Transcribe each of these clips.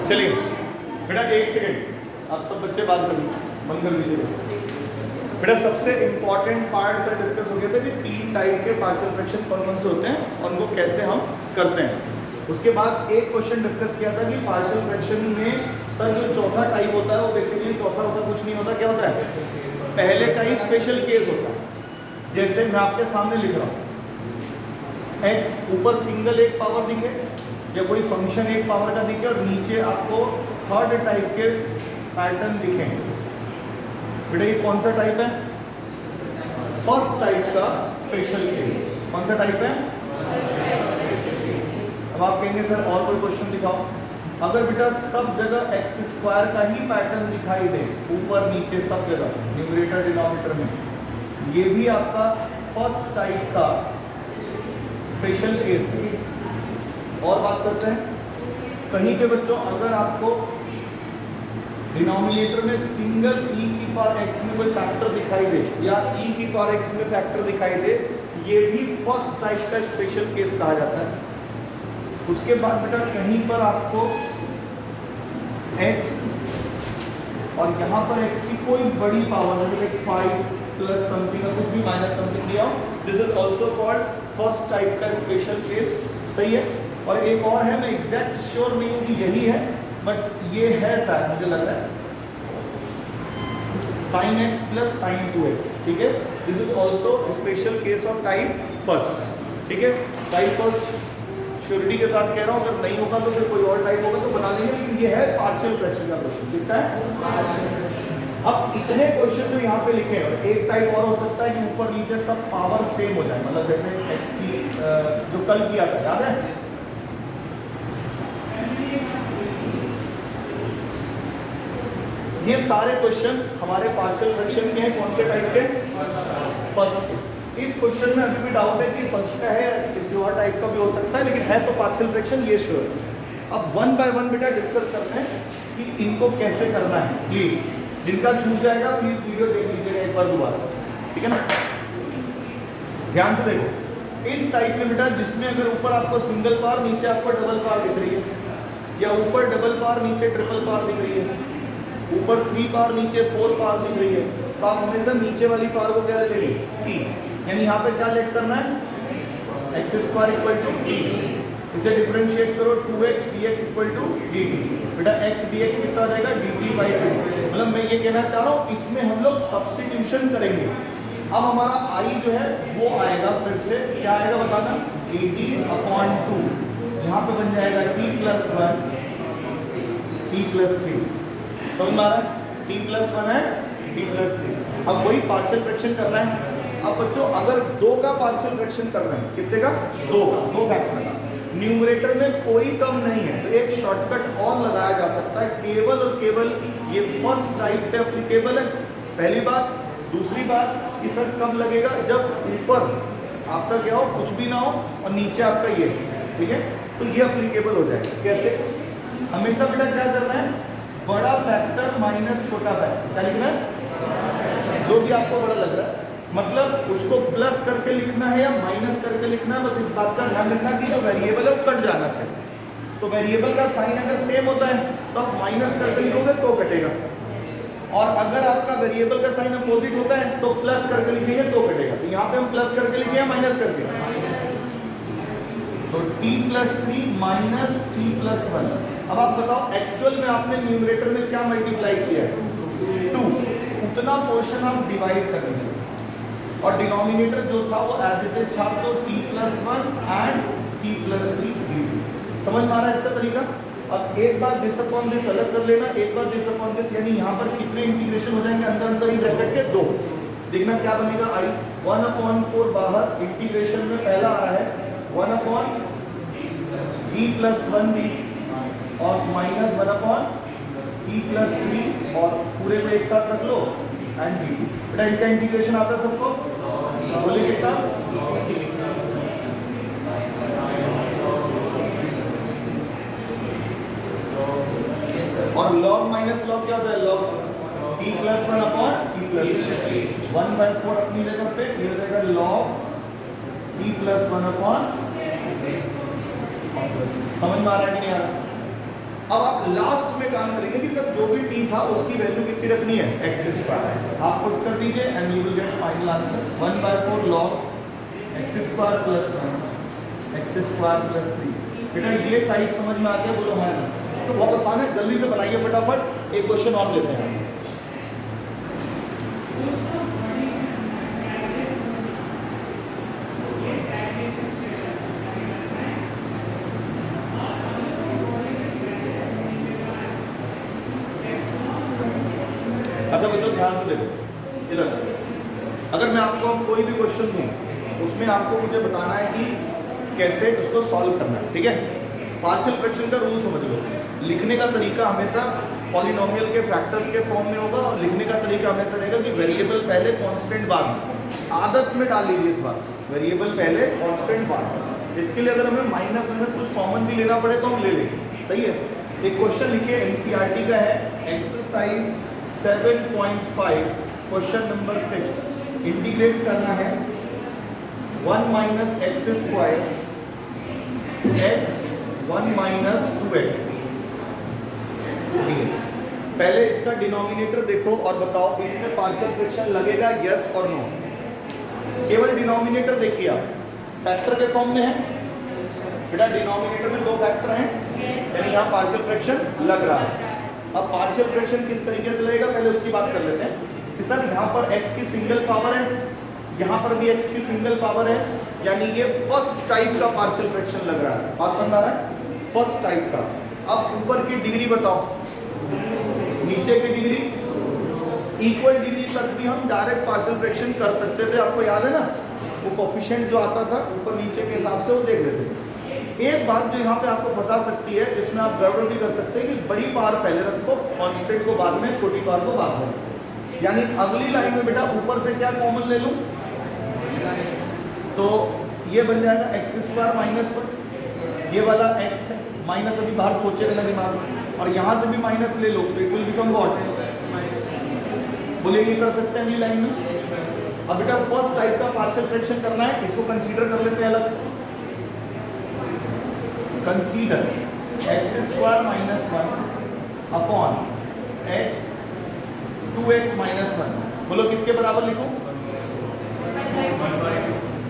चलिए बेटा एक सेकेंड, आप सब बच्चे बात करिए, बंद कर लीजिए बेटा। सबसे इंपॉर्टेंट पार्ट का डिस्कस हो गया था कि 3 टाइप के पार्शियल फ्रैक्शन कौन से होते हैं और उनको कैसे हम करते हैं। उसके बाद एक क्वेश्चन डिस्कस किया था कि पार्शियल फ्रैक्शन में सर जो चौथा टाइप होता है वो बेसिकली चौथा होता कुछ नहीं होता, क्या होता है, पहले का ही स्पेशल केस होता है। जैसे मैं आपके सामने लिख रहा हूँ, एक्स ऊपर सिंगल एक पावर दिखे या कोई फंक्शन एक पावर का दिखे और नीचे आपको थर्ड टाइप के पैटर्न दिखेंगे। बेटा ये कौन सा टाइप है, फर्स्ट टाइप का स्पेशल केस। कौन सा टाइप है? अब आप कहेंगे सर और कोई क्वेश्चन दिखाओ। अगर बेटा सब जगह एक्स स्क्वायर का ही पैटर्न दिखाई दे, ऊपर नीचे सब जगह, न्यूमरेटर डिनोमिनेटर में, ये भी आपका फर्स्ट टाइप का स्पेशल केस है। और बात करते हैं कहीं पे बच्चों, अगर आपको डिनोमिनेटर में सिंगल e की पावर x में कोई फैक्टर दिखाई दे या e की पावर x में फैक्टर दिखाई दे, ये भी फर्स्ट टाइप का स्पेशल केस कहा जाता है। उसके बाद बेटा कहीं पर आपको x और यहाँ पर x की कोई बड़ी पावर जैसे लाइक 5 प्लस समथिंग या कुछ भी माइनस समथिंग दिया हो, this is also called first type का स्पेशल केस। सही है। और एक और है, मैं एग्जैक्ट श्योर नहीं हूँ कि यही है, बट ये है शायद, मुझे लग रहा है sin x plus sin 2x। ठीक है, this is also special case of type first. ठीक है, टाइप फर्स्ट श्योरिटी के साथ कह रहा हूँ, अगर नहीं होगा तो फिर कोई और टाइप होगा तो बना लेंगे, लेकिन ये है पार्शियल फ्रैक्शन का क्वेश्चन। किसका है? अब इतने क्वेश्चन जो यहाँ पे लिखे हैं, और एक टाइप और हो सकता है कि ऊपर नीचे सब पावर सेम हो जाए, मतलब जैसे x की जो कल किया था, याद है? ये सारे क्वेश्चन हमारे पार्शियल फ्रैक्शन के हैं। कौन से टाइप के? फर्स्ट। इस क्वेश्चन में अभी भी डाउट है कि फर्स्ट का है, किसी और टाइप का भी हो सकता है, लेकिन है तो पार्शियल फ्रैक्शन, ये श्योर है। अब वन बाय वन बेटा डिस्कस करते हैं कि इनको कैसे करना है। प्लीज जिनका छूट जाएगा प्लीज वीडियो देख लीजिएगा एक बार दोबारा, ठीक है ना? ध्यान से देखो, इस टाइप में बेटा जिसमें अगर ऊपर आपको सिंगल पावर, नीचे आपको डबल पावर दिख रही है, या ऊपर डबल पावर नीचे ट्रिपल पावर दिख रही है, ऊपर 3 पावर नीचे 4 पावर दिख रही है, तो आप हमेशा नीचे वाली पावर को क्या ले लेंगे? t। यानी यहाँ पे क्या लेट करना है? X square equal to t। इसे डिफरेंशिएट करो, 2x dx equal to dt। बेटा x dx कितना रहेगा? dt by 2। मतलब मैं ये कहना चाह रहा हूँ, इसमें हम लोग सब्स्टिट्यूशन करेंगे। अब हमारा i जो है वो आएगा, फिर से क्या आएगा बताना? dt upon 2। यहाँ पे बन जाएगा t प्लस 1 t प्लस 3। समझ में आ रहा है? t प्लस 1 है, t प्लस 3। अब वही पार्शियल फ्रैक्शन करना है। अब बच्चों अगर 2 का पार्शियल फ्रैक्शन कर रहे हैं, कितने का? 2 का, 2 फैक्टर का। न्यूमरेटर में कोई टर्म नहीं है तो एक शॉर्टकट और लगाया जा सकता है, केवल और केवल ये फर्स्ट टाइप पे एप्लीकेबल है। पहली बात। दूसरी बात कि सर कब लगेगा? जब ऊपर आपका क्या हो, कुछ भी ना हो, और नीचे आपका ये, ठीक है, तो ये एप्लीकेबल हो जाएगा। कैसे? हमेशा बेटा क्या करना है? बड़ा फैक्टर माइनस छोटा फैक्टर, क्या लिखना है? जो भी आपको बड़ा लग रहा है, मतलब उसको प्लस करके लिखना है या माइनस करके लिखना है, बस इस बात का ध्यान रखना कि जो वेरिएबल है वो कट जाना चाहिए। तो वेरिएबल का साइन अगर सेम होता है तो आप माइनस करके लिखोगे तो कटेगा, और अगर आपका वेरिएबल का साइन अपोजिट होता है तो प्लस करके लिखेंगे तो कटेगा। तो यहाँ पे हम प्लस करके लिखे या माइनस करके? तो t plus 3 minus t plus 1। अब आप बताओ एक्चुअल में आपने न्यूमरेटर में क्या मल्टीप्लाई किया है? 2। उतना पोर्शन आप डिवाइड कर लीजिए, और डिनोमिनेटर जो था वो एज इट इज छाप दो, t plus 1 and t plus 3 dt। समझ में आ रहा है इसका तरीका? अब एक बार दिस अपॉन दिस अलग कर लेना, एक बार दिस अपॉन दिस, यानी यहाँ पर कितने इंटीग्रेशन हो जाएंगे अंदर अंदर ही ब्रैकेट के? 2। देखना क्या बनेगा? i 1/4 बाहर, इंटीग्रेशन में पहला आ रहा है 1/t प्लस 1b और माइनस 1/t प्लस 3, और पूरे को एक साथ रख लो एंड dt। बेटा इनका इंटीग्रेशन आता है सबको? बोले कितना? और log माइनस log क्या होता है? log t plus 1 upon t plus 3। 1/4 अपनी जगह पे, ये हो जाएगा log t प्लस 1 अपॉन। समझ में आ रहा है कि नहीं आ रहा? अब आप लास्ट में काम करेंगे कि सर जो भी t था उसकी वैल्यू कितनी रखनी है, x स्क्वायर। आप पुट कर दीजिए and you will get final answer 1/4 log x square plus 1 x square plus 3। बेटा ये टाइप समझ में आ गया, बोलो हाँ। तो बहुत आसान है, जल्दी से बनाइए फटाफट। एक क्वेश्चन और लेते हैं। अच्छा बच्चों ध्यान से देखो इधर, अगर मैं आपको कोई भी क्वेश्चन दूं उसमें आपको मुझे बताना है कि कैसे उसको सॉल्व करना है, ठीक है। पार्शियल फ्रैक्शन का रूल समझ लो, लिखने का तरीका हमेशा पॉलिनोमियल के फैक्टर्स के फॉर्म में होगा और लिखने का तरीका हमेशा रहेगा कि वेरिएबल पहले कांस्टेंट बाद में। आदत में डाल लीजिए इस बार, वेरिएबल पहले कांस्टेंट बाद में। इसके लिए अगर हमें माइनस माइनस कुछ कॉमन भी लेना पड़े तो हम ले लेंगे, सही है। एक क्वेश्चन लिखिए एनसीईआरटी का है, एक्सरसाइज 7.5 क्वेश्चन नंबर 6। इंटीग्रेट करना है 1 minus x square x 1 minus 2x। पहले इसका डिनोमिनेटर देखो और बताओ इसमें पार्शियल फ्रैक्शन लगेगा, यस और नो। केवल डिनोमिनेटर देखिए आप, फैक्टर के फॉर्म में है बेटा, डिनोमिनेटर में दो फैक्टर हैं, यानी यहाँ पार्शियल फ्रैक्शन लग रहा है। अब पार्शियल फ्रैक्शन किस तरीके से लगेगा पहले उसकी बात कर लेते हैं कि सर यहाँ पर x की सिंगल पावर है, यहाँ पर भी x की सिंगल पावर है, यानी ये फर्स्ट टाइप का पार्शियल फ्रैक्शन लग रहा है। बात समझ आ रहा है, फर्स्ट टाइप का। अब ऊपर की डिग्री बताओ, नीचे की डिग्री, इक्वल डिग्री तक भी हम डायरेक्ट पार्शियल फ्रैक्शन कर सकते थे। आपको याद है ना वो कोफिशिएंट जो आता था ऊपर नीचे के हिसाब से, वो देख लेते थे। एक बात जो यहाँ पे आपको फंसा सकती है, जिसमें आप गड़बड़ भी कर सकते हैं कि बड़ी पावर पहले रखो, कांस्टेंट को बाद में, छोटी पावर को बाद में। यानी अगली लाइन में बेटा ऊपर से क्या कॉमन ले लूं, तो ये बन जाएगा एक्स स्क्वायर माइनस 1। ये वाला x है, माइनस अभी बाहर सोचे रहना दिमाग में, और यहाँ से भी माइनस ले लो तो इट विल बिकम व्हाट, बोले ये कर सकते हैं अगली लाइन में। अब बेटा फर्स्ट टाइप का पार्शियल फ्रैक्शन करना है, इसको कंसीडर कर लेते हैं अलग से। Consider x square minus 1 upon x 2x minus 1। बोलो किसके बराबर लिखूं,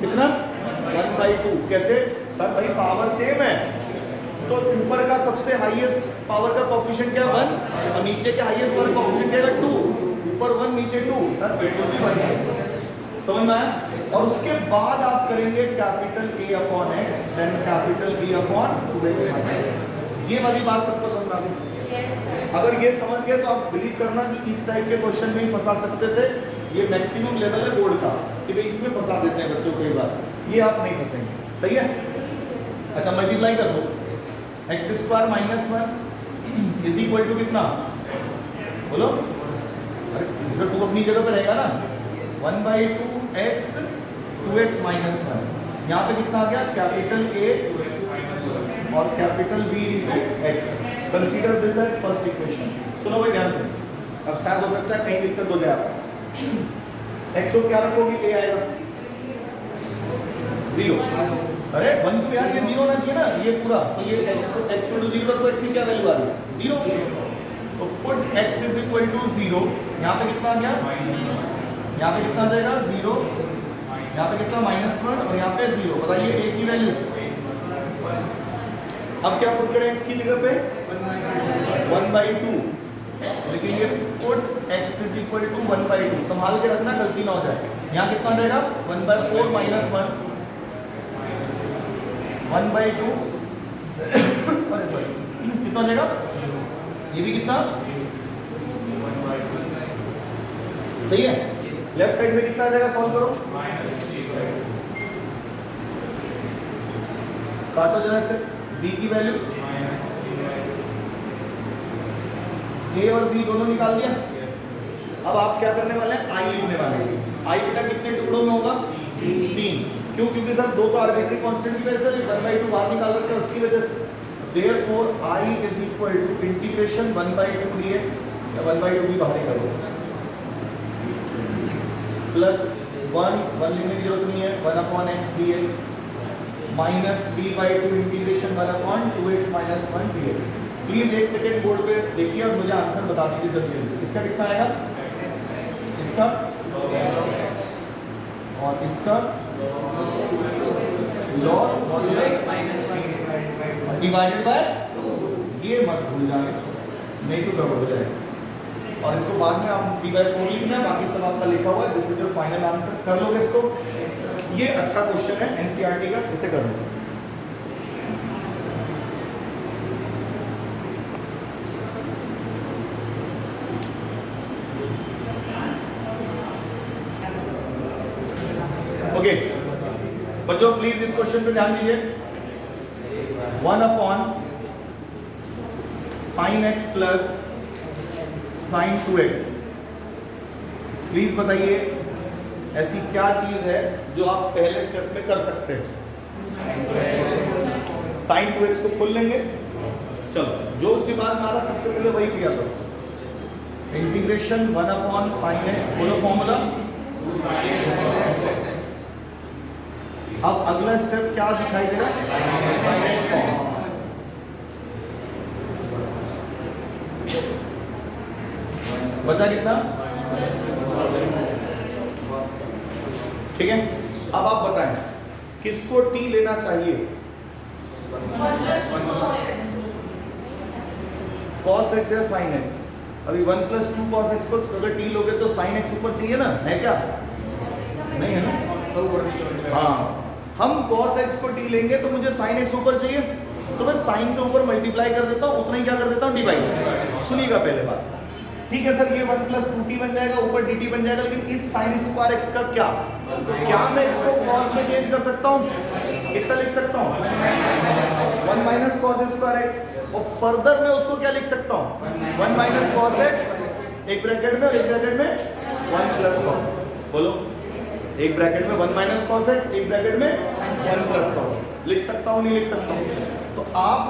कितना, 1/2। कैसे सर, भाई पावर सेम है तो ऊपर का सबसे हाईएस्ट पावर का कोएफिशिएंट क्या 1 और नीचे के हाईएस्ट पावर का कोएफिशिएंट क्या 2। ऊपर 1 नीचे 2, सर बिल्कुल भी 1 समझ में आया। और उसके बाद आप करेंगे capital A upon x then capital B upon 2x। ये वाली बात सबको समझ आ गई। अगर ये समझ गए तो आप बिलीव करना कि इस टाइप के क्वेश्चन में ही फंसा सकते थे। ये मैक्सिमम लेवल है बोर्ड का कि भाई इसमें फंसा देते हैं बच्चों कई बार, ये आप नहीं फंसेंगे, सही है। अच्छा मल्टीप्लाई कर दो, x square minus 1 is equal to कितना, बोलो, अरे टू अपनी जगह पे रहेगा ना, 1/2 x 2x माइनस 1। यहाँ पे कितना आ गया, कैपिटल A और capital B into x। Consider this as first equation. सुनो भाई ध्यान से, अब शायद हो सकता है कहीं दिक्कत हो जाए आपको। x को क्या रखोगे, a आएगा 0। अरे 1 तो यार ये 0 होना चाहिए ना, ये पूरा, तो ये x को 0 रखो, x की क्या वैल्यू आ रही है 0। तो put x is equal to 0। यहाँ पे कितना आ गया, यहाँ पे कितना आ जाएगा 0, यहाँ पे कितना -1 और यहाँ पे 0। बताइए a की वैल्यू। अब क्या पुट करें x की जगह पे 1/2, लेकिन ये put x is equal to 1/2। संभाल के रखना गलती ना हो जाए। यहाँ कितना जाएगा 1/4 माइनस 1 1/2 कितना जाएगा, ये भी कितना सही है। लेफ्ट साइड में कितना आ जाएगा, सॉल्व करो, काटो जरा से, b की वैल्यू a और b दोनों निकाल दिया। अब आप क्या करने वाले हैं, i लिखने वाले हैं। i बेटा कितने टुकड़ों में होगा, 3। क्यों, क्योंकि सर दो तो आर्बिट्ररी कांस्टेंट की वजह से 1/2 बाहर निकाल रखे हैं उसकी वजह से। therefore i is equal to integration 1/2 dx, या 1/2 भी बाहर ही करो, प्लस 1 लिखने की जरूरत नहीं है, 1 upon x dx minus 3/2 integration 1 upon 2x minus 1 dx। Please एक सेकेंड बोर्ड पे देखिए और मुझे आंसर बता दीजिए जल्दी जल्दी। इसका कितना आएगा, इसका और इसका लॉग डिवाइडेड बाय, ये मत भूल जाना नहीं तो गड़बड़ हो जाएगा। और इसको बाद में आप 3/4 लिखना है, बाकी सब आपका लिखा हुआ है। This is your final answer. कर लोगे इसको? ये अच्छा क्वेश्चन है एनसीईआरटी का, इसे कर लो। ओके बच्चों प्लीज इस क्वेश्चन पे ध्यान दीजिए। 1/sin x plus sin 2x। Please बताइए ऐसी क्या चीज है जो आप पहले स्टेप में कर सकते हैं? sin 2x को खोल लेंगे। चलो जो दिमाग में आ रहा सबसे पहले वही किया करो। इंटीग्रेशन 1/sin x, बोलो फॉर्मूला। अब अगला स्टेप क्या दिखाई दे रहा है? sin x form. बचा कितना? ठीक है, अब आप बताएं किसको t लेना चाहिए? cos x या sin x? अभी 1 + 2 cos x पर अगर t लोगे तो sin x ऊपर चाहिए ना, है क्या? नहीं है ना? हाँ, हम cos x को t लेंगे तो मुझे sin x ऊपर चाहिए, तो मैं sin से ऊपर मल्टीप्लाई कर देता हूँ, उतना ही क्या कर देता हूँ, डिवाइड। सुनिएगा पहले बात, ठीक है सर, ये 1 + 2t बन जाएगा, ऊपर dt बन जाएगा, लेकिन इस sin स्क्वायर x का क्या मैं इसको cos में चेंज कर सकता हूँ? कितना लिख सकता हूँ? 1 - cos स्क्वायर x। और फर्दर मैं उसको क्या लिख सकता हूँ? 1 - cos x, एक ब्रैकेट में और एक ब्रैकेट में 1 + cos x। बोलो, एक ब्रैकेट में 1 - cos x, एक ब्रैकेट में 1 + cos x। लिख सकता हूँ, नहीं लिख सकता हूँ? तो आप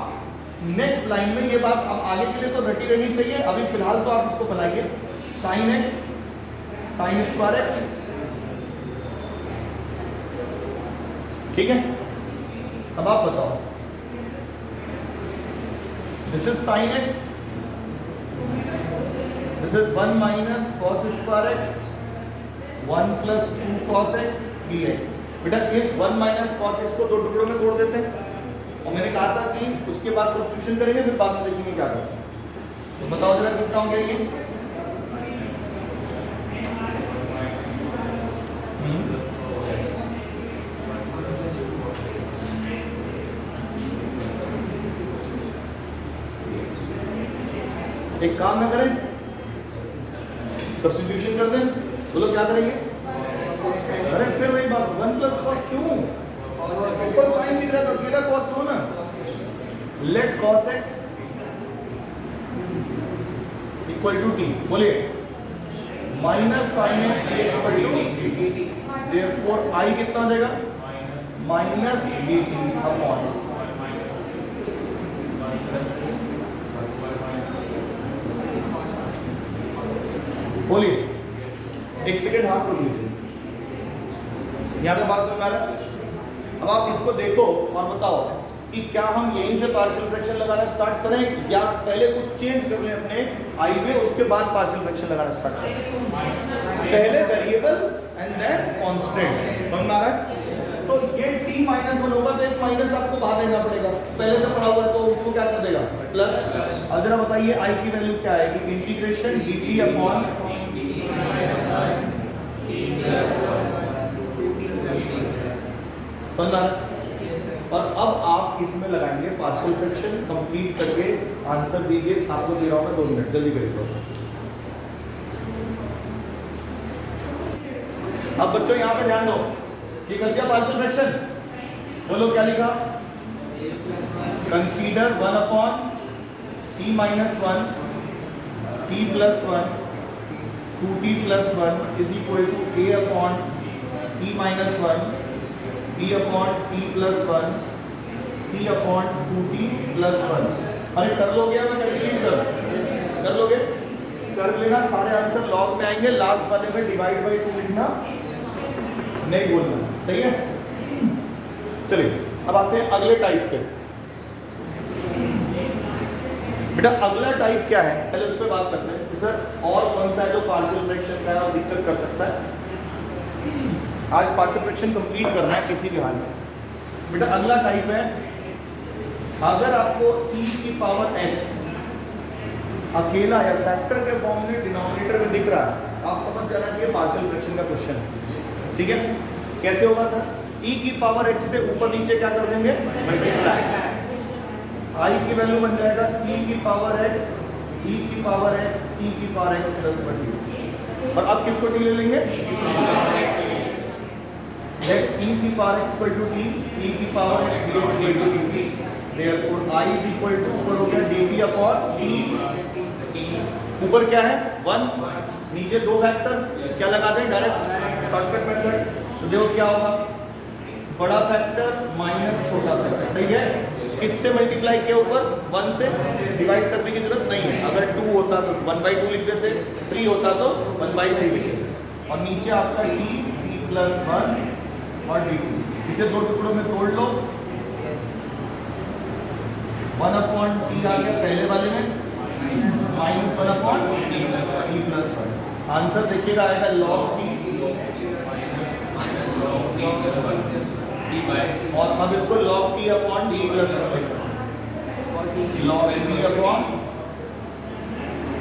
नेक्स्ट लाइन में ये बात अब आगे के लिए तो रटी रहनी चाहिए, अभी फिलहाल तो आप इसको बनाइए sin x sin square x, ठीक है। अब आप बताओ, this is sin x, this is 1 - cos square x, 1 + 2 cos x dx। बेटा इस 1 - cos x को दो टुकड़ों में तोड़ देते हैं, और मैंने कहा था कि उसके बाद सब्स्टिट्यूशन करेंगे, फिर बाद में देखेंगे क्या करते हैं। तो बताओ जरा कितना हो गया ये? एक काम ना करें, सब्स्टिट्यूशन कर दें। बोलो क्या करेंगे? अरे फिर वही बात, 1 + cos क्यों? ऊपर साइन दिख रहा है तो अकेला cos लो ना। Let cos x equal to t, बोलिए माइनस sin x dx पर dt। देयरफॉर I कितना हो जाएगा? माइनस dt अपॉन, बोलिए एक सेकेंड हाथ रोक लीजिए, यहाँ पे बात समझ आ रहा है? अब आप इसको देखो और बताओ कि क्या हम यहीं से पार्शियल फ्रैक्शन लगाना स्टार्ट करें या पहले कुछ चेंज कर लें अपने आई में, उसके बाद पार्शियल फ्रैक्शन लगाना स्टार्ट करें? पहले वेरिएबल एंड देन कांस्टेंट, समझ आ रहा है? तो ये t - 1 होगा तो एक माइनस आपको बाहर लेना पड़ेगा, पहले से पढ़ा हुआ है तो उसको क्या कर देगा? प्लस। अब जरा बताइए i की वैल्यू क्या आएगी? इंटीग्रेशन dt अपॉन, समझ आ रहा है? और अब आप इसमें लगाएंगे पार्शियल फ्रैक्शन, कंप्लीट करके आंसर दीजिए। आपको दे रहा हूं मैं 2 मिनट, जल्दी करिए। अब बच्चों यहाँ पे ध्यान दो, ये कर दिया पार्शियल फ्रैक्शन, बोलो क्या लिखा? Consider 1/t - 1 t + 1 2t + 1 is equal to a upon t - 1 b upon t + 1 c upon 2t + 1। अरे कर लोगे या मैं कंप्लीट कर लोगे? कर लेना, सारे आंसर लॉग में आएंगे, लास्ट वाले में डिवाइड बाई 2 लिखना नहीं बोलना, सही है? चलिए अब आते हैं अगले टाइप पे। बेटा अगला टाइप क्या है, पहले उस पर बात करते हैं कि सर और कौन सा है जो पार्शियल फ्रैक्शन का है और दिक्कत कर सकता है। आज पार्शियल फ्रैक्शन कंप्लीट करना है किसी भी हाल में। बेटा अगला टाइप है, अगर आपको e की पावर x अकेला या फैक्टर के फॉर्म में डिनोमिनेटर में दिख रहा है, आप समझ जाना कि ये पार्शियल फ्रैक्शन का क्वेश्चन है। ठीक है, कैसे होगा सर? e की पावर x से ऊपर नीचे क्या कर देंगे, मल्टीप्लाई। i की वैल्यू बन जाएगा e की पावर x, e की पावर x, e की पावर x प्लस 1। और अब किसको t ले लेंगे? let e की power x equal to t, e की power x dx equal to dt। therefore i is equal to ऊपर हो गया dt अपॉन t। ऊपर क्या है 1, नीचे दो फैक्टर, क्या लगा दें डायरेक्ट शॉर्टकट मेथड। तो देखो क्या होगा, बड़ा फैक्टर माइनस छोटा फैक्टर, सही है। किससे मल्टीप्लाई किया ऊपर 1 से, डिवाइड करने की जरूरत नहीं है। अगर 2 होता तो 1/2 लिख देते, 3 होता तो 1/3 लिख देते। और नीचे आपका t प्लस 1 और dt, इसे दो टुकड़ों में तोड़ लो। 1/t आ गया पहले वाले में, माइनस 1/t प्लस 1। आंसर देखिएगा आएगा log t, और अब इसको log t upon t plus 1, log t upon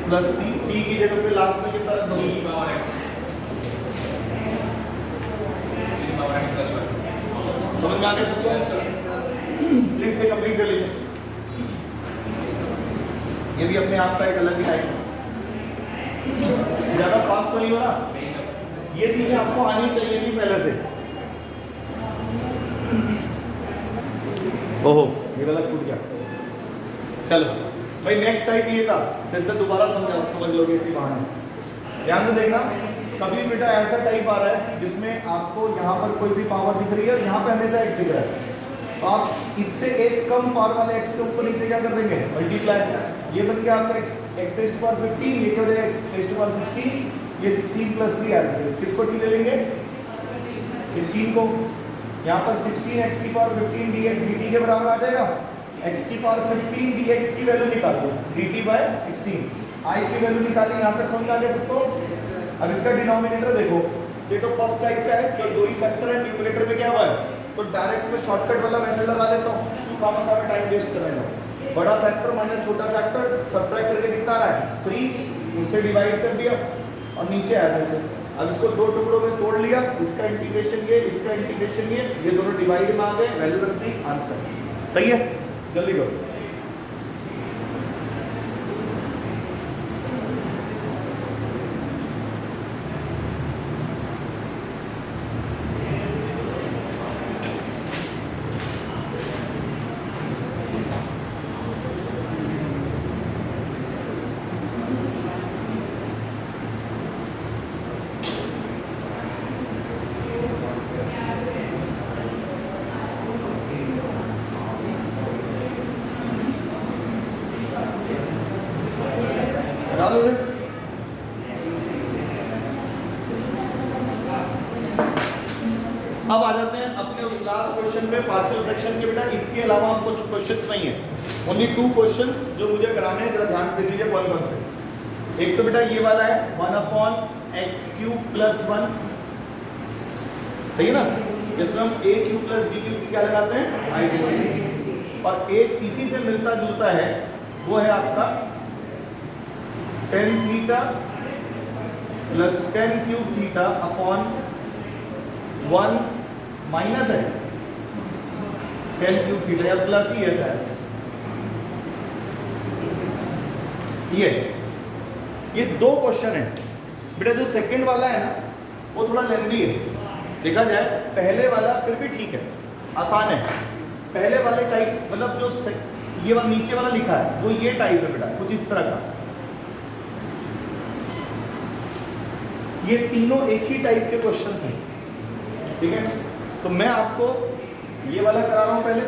plus c, t की जगह पे लास्ट में कितना रख दोगे, समझ में आ गया सबको? प्लीज से कंप्लीट कर लीजिए। ये भी अपने आप का एक अलग ही टाइप है, ज्यादा फास्ट तो नहीं हो रहा। ये चीजें आपको आनी चाहिए थी पहले से। ओहो ये गलत छूट गया। चलो भाई नेक्स्ट टाइप ये था, फिर से दोबारा समझ लोगे इसी बहाने। ध्यान से देखना, कभी बेटा ऐसा टाइप आ रहा है जिसमें आपको यहाँ पर कोई भी पावर दिख रही है और यहाँ पे हमेशा x दिख रहा है, तो आप इससे एक कम पावर वाले x से ऊपर नीचे क्या कर देंगे, मल्टीप्लाई। ये बन गया आपका x raised to power 15, ये क्या हो जाएगा x raised to power 16, ये 16 प्लस 3 आ जाएगा। किसको t ले लेंगे, 16 को। यहाँ पर 16 x की पावर 15 dx dt के बराबर आ जाएगा। x की पावर 15 dx की वैल्यू निकालो, dt बाय 16, i की वैल्यू निकाली। यहाँ तक समझ आ गया सबको? अब इसका डिनोमिनेटर देखो, ये तो फर्स्ट टाइप का है, केवल दो ही फैक्टर है, न्यूमरेटर में क्या हुआ है, तो डायरेक्ट में शॉर्टकट वाला मेथड लगा लेता हूँ, क्यों खामा में टाइम वेस्ट कर रहे हो। बड़ा फैक्टर माइनस छोटा फैक्टर सब्ट्रैक्ट करके कितना आ रहा है 3, उससे डिवाइड कर दिया और नीचे आया था। अब इसको दो टुकड़ों में तोड़ लिया, इसका इंटीग्रेशन ये, इसका इंटीग्रेशन ये दोनों डिवाइड में आ गए, वैल्यू रख दी, आंसर सही है। जल्दी करो। अब आ जाते हैं अपने उस लास्ट क्वेश्चन पे, पार्शियल फ्रैक्शन के। बेटा इसके अलावा हम कुछ क्वेश्चंस नहीं है, ओनली 2 क्वेश्चंस जो मुझे कराने हैं, जरा ध्यान से देख लीजिए कौन कौन से। एक तो बेटा ये वाला है 1/x³ + 1, सही ना, जिसमें हम a³ + b³ की क्या लगाते हैं, आइडेंटिटी। और एक इसी से मिलता जुलता है, वो है आपका tan theta + tan³ theta upon 1 minus है tan³ थीटा, या प्लस ही ऐसा है। ये 2 क्वेश्चन है बेटा। जो सेकंड वाला है ना, वो थोड़ा लेंथी है, देखा जाए। पहले वाला फिर भी ठीक है, आसान है। पहले वाले टाइप मतलब जो ये वाला नीचे वाला लिखा है, वो ये टाइप है बेटा, कुछ इस तरह का। ये तीनों एक ही टाइप के क्वेश्चंस हैं, ठीक है। तो मैं आपको ये वाला करा रहा हूँ पहले,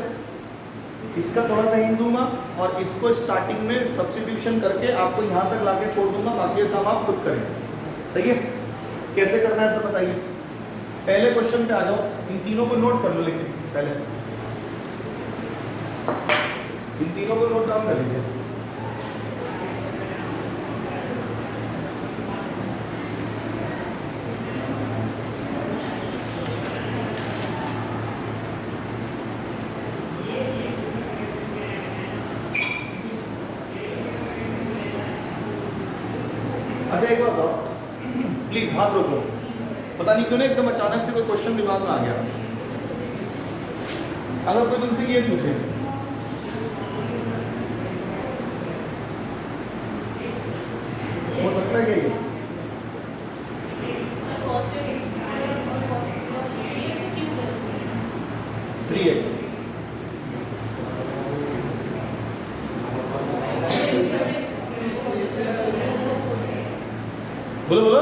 इसका थोड़ा सा हिंट दूंगा और इसको स्टार्टिंग में सब्स्टिट्यूशन करके आपको यहाँ तक लाके छोड़ दूंगा, बाकी काम आप खुद करेंगे, सही है। कैसे करना है सब बताइए। पहले क्वेश्चन पे आ जाओ, इन तीनों को नोट कर लो, लेकिन पहले इन तीनों को नोट डाउन कर लीजिए। अच्छा एक बात बताओ, प्लीज हाथ रोको। पता नहीं क्यों ना एकदम अचानक से कोई क्वेश्चन दिमाग में आ गया। अगर कोई तुमसे ये पूछे हो सकता है क्या ये 3x बोलो बोलो,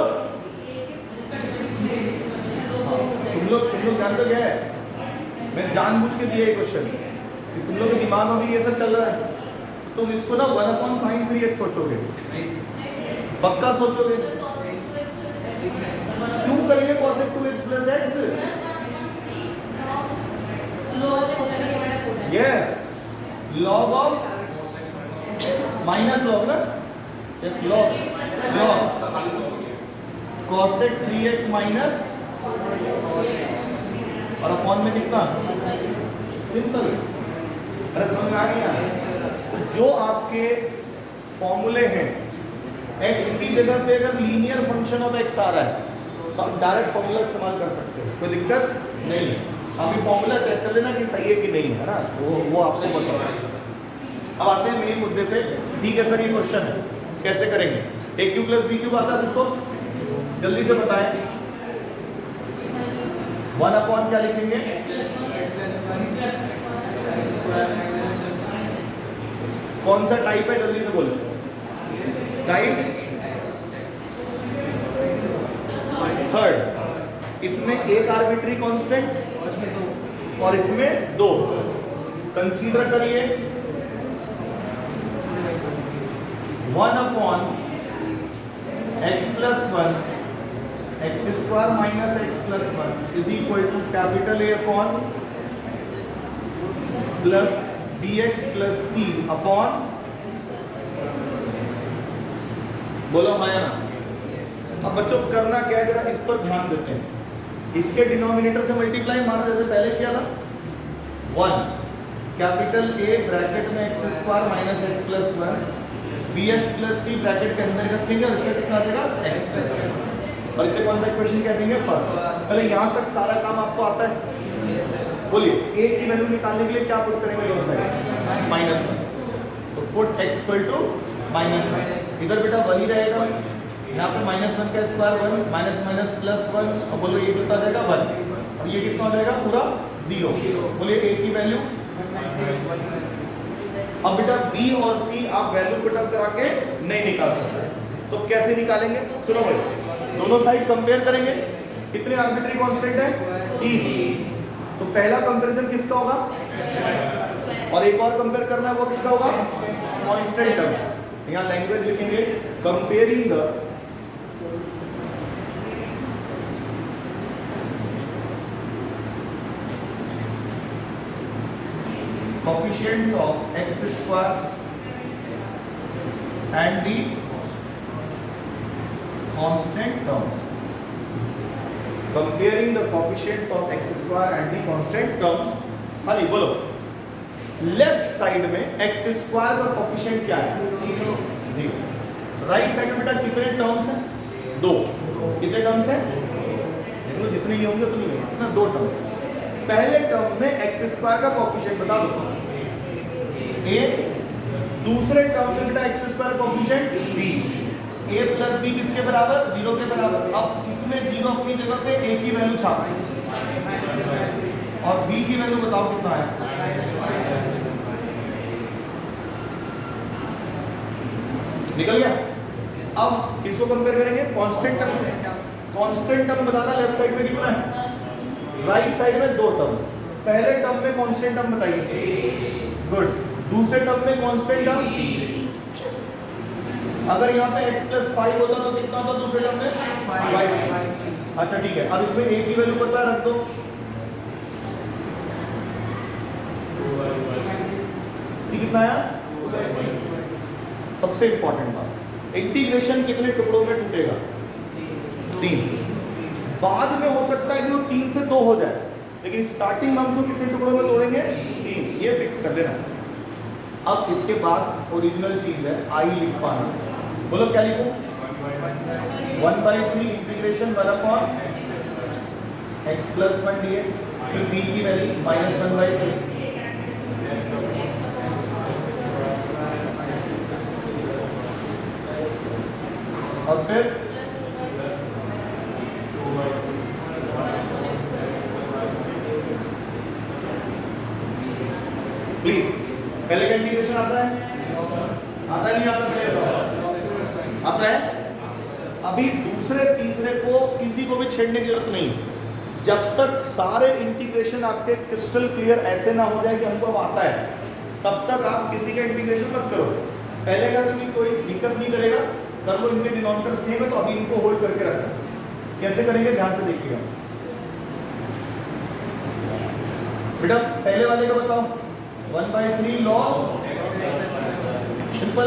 तुम लोग जान तो क्या है, मैं जानबूझ के दिया ये क्वेश्चन कि तुम लोग के दिमाग में भी ये सब चल रहा है, तुम इसको ना 1/sin3x सोचोगे, पक्का सोचोगे। क्यों करेंगे cosec 2x plus x? Yes, log of minus log ना, लॉग cosec 3x माइनस और अपॉन में कितना, सिंपल। अरे समझ में आ गया? तो जो आपके फॉर्मूले हैं x की जगह पे अगर लीनियर फंक्शन ऑफ x आ रहा है तो आप डायरेक्ट फॉर्मूला इस्तेमाल कर सकते हो, कोई दिक्कत नहीं है। आप ये फॉर्मूला चेक कर लेना कि सही है कि नहीं है ना, वो आपको बताओ। अब आते हैं मेन मुद्दे पे। ठीक है सर, ये क्वेश्चन है कैसे करेंगे, a cube plus b cube आता है सबको, जल्दी से बताएं। 1 अपॉन क्या लिखेंगे, कौन सा टाइप है जल्दी से बोलो, टाइप थर्ड। इसमें एक आर्बिट्री कांस्टेंट और इसमें 2, कंसीडर करिए 1 upon x plus 1 x square minus x plus 1 is equal to capital A upon plus dx plus c upon, बोलो माया ना। अब बच्चों करना क्या है, जरा इस पर ध्यान देते हैं। इसके डिनोमिनेटर से मल्टीप्लाई मारना जैसे पहले किया था, 1 कैपिटल A ब्रैकेट में x square minus x plus 1 bx plus c bracket के अंदर रखेंगे और इसका कितना देगा x प्लस 1, और इसे कौन सा इक्वेशन कह देंगे, फर्स्ट। पहले यहाँ तक सारा काम आपको आता है, बोलिए a की वैल्यू निकालने के लिए क्या पुट करेंगे दोनों साइड, -1, तो पुट x इक्वल टू -1। इधर बेटा वही रहेगा, यहाँ पे -1 का स्क्वायर 1 माइनस माइनस प्लस 1, और बोलो ये कितना रहेगा 1, और ये कितना हो जाएगा पूरा 0। बोलिए a की वैल्यू। अब बेटा b और c आप वैल्यू पुटअप करा के नहीं निकाल सकते, तो कैसे निकालेंगे, सुनो भाई। दोनों साइड कंपेयर करेंगे, कितने आर्बिट्री कांस्टेंट है, 3। तो पहला कंपैरिजन किसका होगा, और एक और कंपेयर करना है, वो किसका होगा, कांस्टेंट टर्म। यहाँ लैंग्वेज लिखेंगे comparing the coefficients of x square and the constant terms. Comparing the coefficients of x square and the constant terms. खाली बोलो, लेफ्ट साइड में x स्क्वायर का कोफिशिएंट क्या है, 0। राइट साइड में बेटा कितने टर्म्स हैं, 2। कितने टर्म्स हैं, देखो जितने ही होंगे उतने ही होंगे ना, 2 टर्म्स। पहले टर्म में x स्क्वायर का कोफिशिएंट बता दो a, दूसरे टर्म में बेटा x स्क्वायर का coefficient b। a plus b किसके बराबर, 0 के बराबर। अब इसमें 0 अपनी जगह पे a की वैल्यू छाप और b की वैल्यू बताओ कितना है, निकल गया। अब किसको कंपेयर करेंगे, कांस्टेंट टर्म। कांस्टेंट टर्म बताना लेफ्ट साइड में कितना है, राइट साइड में 2 टर्म्स। पहले टर्म में कांस्टेंट टर्म बताइए, गुड। दूसरे टर्म में कांस्टेंट टर्म, अगर यहाँ पे x प्लस 5 होता तो कितना होता दूसरे टर्म में, 5। अच्छा ठीक है, अब इसमें a की वैल्यू पता रख दो, इसकी कितना आया, सबसे इंपॉर्टेंट बात, इंटीग्रेशन कितने टुकड़ों में टूटेगा, 3। बाद में हो सकता है कि वो 3 से 2 हो जाए, लेकिन स्टार्टिंग में हम उसको कितने टुकड़ों में तोड़ेंगे, 3। ये फिक्स कर देना। अब इसके बाद ओरिजिनल चीज है i लिख पाना, बोलो क्या लिखूं, 1/3 इंटीग्रेशन 1/x + 1 dx, फिर b की वैल्यू -1/3 और फिर प्लीज पहले का इंटीग्रेशन आता है, नहीं आता? पहले आता है। अभी दूसरे तीसरे को किसी को भी छेड़ने की जरूरत नहीं, जब तक सारे इंटीग्रेशन आपके क्रिस्टल क्लियर ऐसे ना हो जाए कि हमको अब आता है, तब तक आप किसी का इंटीग्रेशन मत करो। पहले का क्योंकि कोई दिक्कत नहीं करेगा, कर लो, इनके डिनोमिनेटर सेम है तो अभी इनको होल्ड करके रखना। कैसे करेंगे ध्यान से देखिएगा बेटा। पहले वाले का बताओ, 1/3 log सिंपल,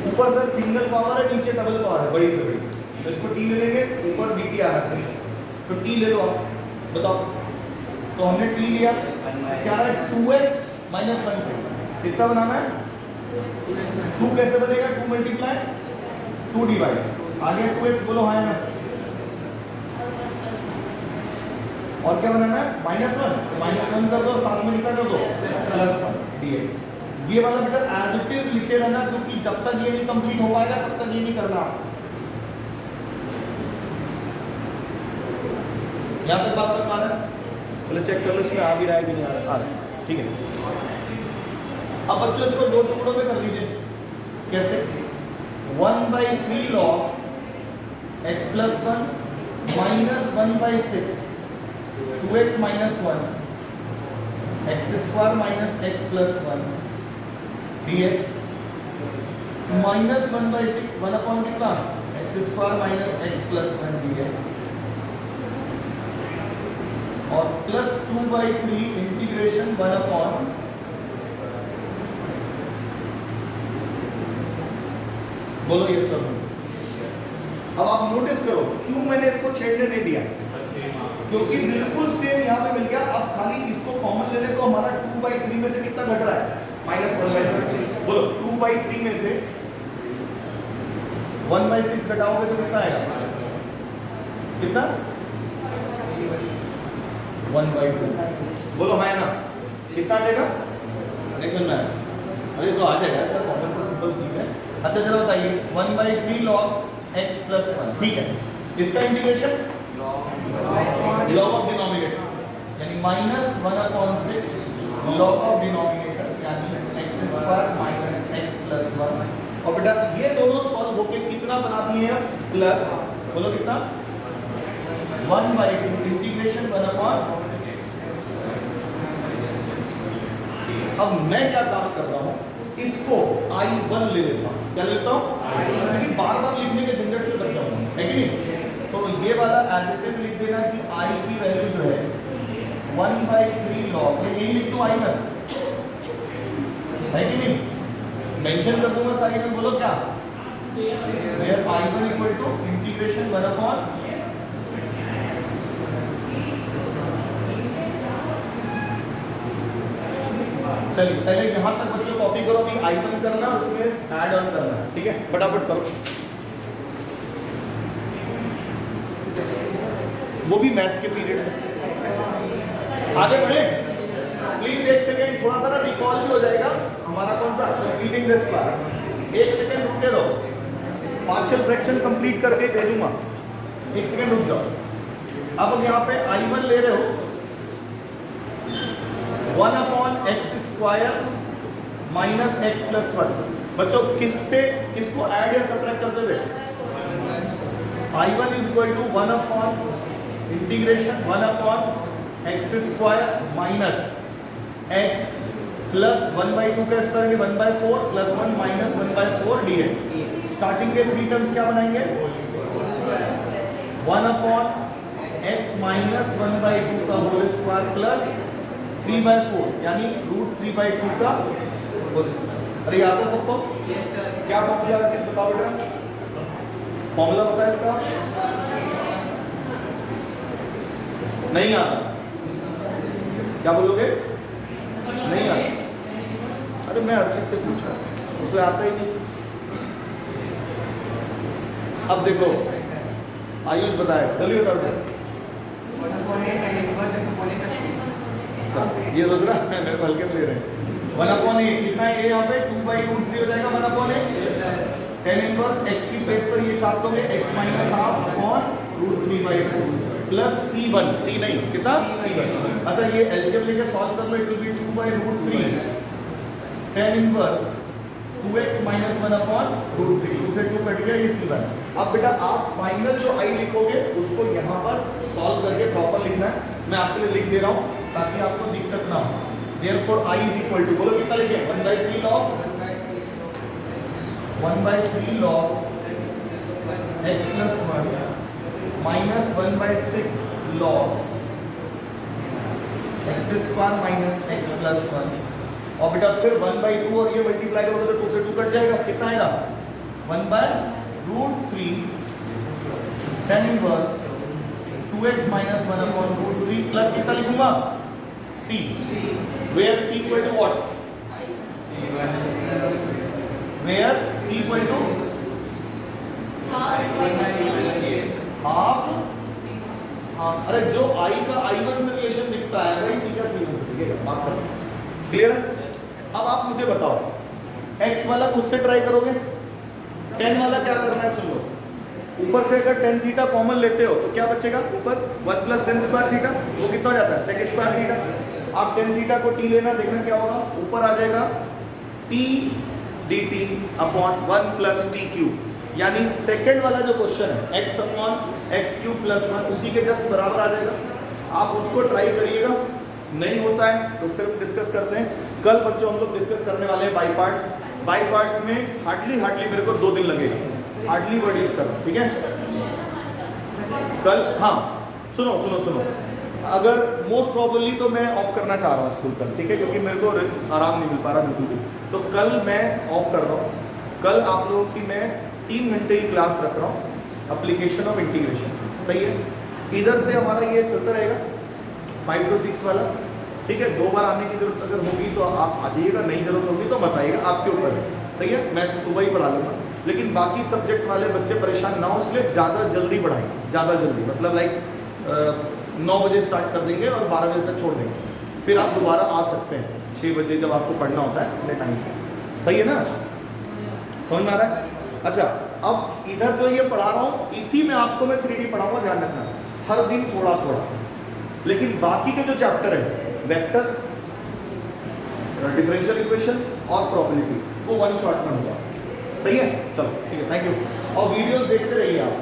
ऊपर से सिंगल पावर है, नीचे डबल पावर है, बड़ी से बड़ी, तो इसको t ले लेंगे, ऊपर dt आना चाहिए, तो t ले लो आप, बताओ। तो हमने t लिया, क्या रहा है 2x - 1 चाहिए, कितना बनाना है 2 कैसे बनेगा 2 × 2 डिवाइड, आगे 2x बोलो हाँ ना, और क्या बनाना है -1 कर दो, साथ में कितना कर दो +1 dx। ये वाला बेटा एज इट इज लिखे रहना, क्योंकि जब तक ये नहीं कंप्लीट हो पाएगा तब तक ये नहीं करना। यहां तक बात समझ में आ रहा है? पहले चेक कर लो इसमें आ भी रहा है कि नहीं आ रहा है, ठीक है। अब बच्चों इसको दो टुकड़ों में कर लीजिए। कैसे? 1/3 log x + 1 -1/6 2x - 1 x² - x + 1 dx -1/6 1 upon कितना x² - x + 1 dx और +2/3 इंटीग्रेशन 1 अपॉन बोलो ये सब। अब आप नोटिस करो क्यों मैंने इसको छेड़ने नहीं दिया, क्योंकि बिल्कुल सेम यहाँ पे मिल गया। अब खाली इसको कॉमन ले ले तो हमारा 2/3 में से कितना घट रहा है -1/6। बोलो 2/3 में से 1/6 घटाओगे तो कितना आएगा, कितना 1/2। बोलो है ना, कितना आ जाएगा, नहीं सुन में अरे तो आ जाएगा, कॉमन तो सिंपल चीज है। अच्छा जरा बताइए 1/3 log x + 1, ठीक है। इसका इंटीग्रेशन log ऑफ डिनोमिनेटर यानी -1/6 log ऑफ डिनोमिनेटर यानी x² - x + 1। और बेटा ये दोनों सॉल्व होके कितना बना दिए हैं प्लस, बोलो कितना 1/2 इंटीग्रेशन 1 अपॉन। अब मैं क्या काम कर रहा हूं, इसको I1 ले लेता हूं। क्या ले लेता हूं? लेकिन बार-बार लिखने के झंझट से बच जाऊंगा, है कि नहीं? तो ये वाला एडिटिव लिख देना कि I की वैल्यू जो है 1/3 log, यही लिख दूं I1, है कि नहीं? मेंशन कर दूंगा साइड में, बोलो क्या where I1 = इंटीग्रेशन 1 अपॉन चलिए पहले यहाँ तक बच्चों कॉपी करो, अभी I1 करना उसमें ऐड ऑन करना है, ठीक है फटाफट करो। वो भी मैथ्स के पीरियड में। आगे बढ़े प्लीज, एक सेकेंड, थोड़ा सा ना रिकॉल भी हो जाएगा हमारा कौन सा कंप्लीटिंग द स्क्वायर। एक सेकेंड रुक के रहो, पार्शियल फ्रैक्शन कंप्लीट करके दे दूंगा, एक सेकेंड रुक जाओ। अब यहाँ पे I1 ले रहे हो 1/x² - x + 1। बच्चों किससे किसको ऐड या सब्ट्रैक्ट करते थे? I1 = 1 integration 1/x² - x plus 1/2 का स्क्वायर 1/4 + 1 - 1/4 dx। स्टार्टिंग के 3 टर्म्स क्या बनाएंगे 1/x - 1/2 का होल स्क्वायर प्लस 3/4 यानी √3/2 का होल स्क्वायर। अरे याद है सबको? क्या फॉर्मूला रचित बताओ बेटा, फॉर्मूला पता है इसका? नहीं आता? क्या बोलोगे? नहीं आता? अरे मैं हर चीज से पूछ रहा हूं, उसे आता ही नहीं। अब देखो आयुष बताए, जल्दी बता दो। अच्छा ये सोच रहा है मेरे को हल्के में ले रहे हैं। 1/8 कितना है ये यहाँ पे 2/√3 हो जाएगा 1/8 tan इनवर्स x की बेस पर ये छाप दोगे x minus half upon √3/2 plus c1 c नहीं कितना c1। अच्छा ये एलसीएम लेके सॉल्व कर लो, it will be 2/√3 tan inverse 2x minus 1/√3, 2 से 2 कट गया ये c1। अब बेटा आप फाइनल जो i लिखोगे उसको यहाँ पर सॉल्व करके प्रॉपर लिखना है, मैं आपके लिए लिख दे रहा हूँ ताकि आपको दिक्कत ना हो। Therefore i is equal to, बोलो कितना लिखे 1/3 log 1/3 log x plus 1 minus 1/6 log x square minus x plus 1। और बेटा फिर 1/2 और ये मल्टीप्लाई करोगे तो 2 से 2 कट जाएगा, कितना आएगा 1/√3 tan inverse 2x minus 1/√3 plus कितना लिखूंगा c, where c equal to what, where c equal to half. अरे जो i का i1 से रिलेशन दिखता है वही c का c1 से दिखेगा, माफ करना। क्लियर? अब आप मुझे बताओ x वाला खुद से ट्राई करोगे, tan वाला क्या करना है सुन लो। ऊपर से अगर tan थीटा कॉमन लेते हो तो क्या बचेगा, ऊपर 1 प्लस tan स्क्वायर थीटा, वो कितना हो जाता है sec स्क्वायर थीटा। आप tan थीटा को t लेना, देखना क्या होगा, ऊपर आ जाएगा t dt upon 1 plus t cube, यानी सेकंड वाला जो क्वेश्चन है x upon x cube plus 1 उसी के जस्ट बराबर आ जाएगा। आप उसको ट्राई करिएगा, नहीं होता है तो फिर डिस्कस करते हैं। कल बच्चों हम लोग डिस्कस करने वाले हैं बाई पार्ट्स में हार्डली मेरे को 2 दिन लगेगा, हार्डली वर्ड यूज करना, ठीक है। कल हाँ सुनो अगर मोस्ट प्रोबेबली तो मैं ऑफ करना चाह रहा हूँ स्कूल कल, ठीक है, क्योंकि मेरे को आराम नहीं मिल पा रहा बिल्कुल भी, तो कल मैं ऑफ कर रहा हूँ। कल आप लोगों की मैं 3 घंटे की क्लास रख रहा हूँ, एप्लीकेशन ऑफ इंटीग्रेशन, सही है। इधर से हमारा ये चलता रहेगा 5 to 6 वाला, ठीक है। 2 बार आने की जरूरत अगर होगी तो आप आ जाइएगा, नहीं जरूरत होगी तो बताइएगा, आपके ऊपर है, सही है। मैं सुबह ही पढ़ा लूँगा, लेकिन बाकी सब्जेक्ट वाले बच्चे परेशान ना हो इसलिए ज़्यादा जल्दी पढ़ाएंगे, ज़्यादा जल्दी मतलब लाइक 9 बजे स्टार्ट कर देंगे और 12 बजे तक छोड़ देंगे, फिर आप दोबारा आ सकते हैं 6 बजे जब आपको पढ़ना होता है अपने टाइम पे, सही है ना, समझ में आ रहा है। अच्छा अब इधर जो ये पढ़ा रहा हूँ इसी में आपको मैं 3D पढ़ाऊंगा, ध्यान रखना हर दिन थोड़ा थोड़ा, लेकिन बाकी के जो चैप्टर है वेक्टर, डिफरेंशियल इक्वेशन और प्रोबेबिलिटी वो 1 शॉट में होगा, सही है। चलो ठीक है, थैंक यू। और वीडियोस देखते रहिए आप।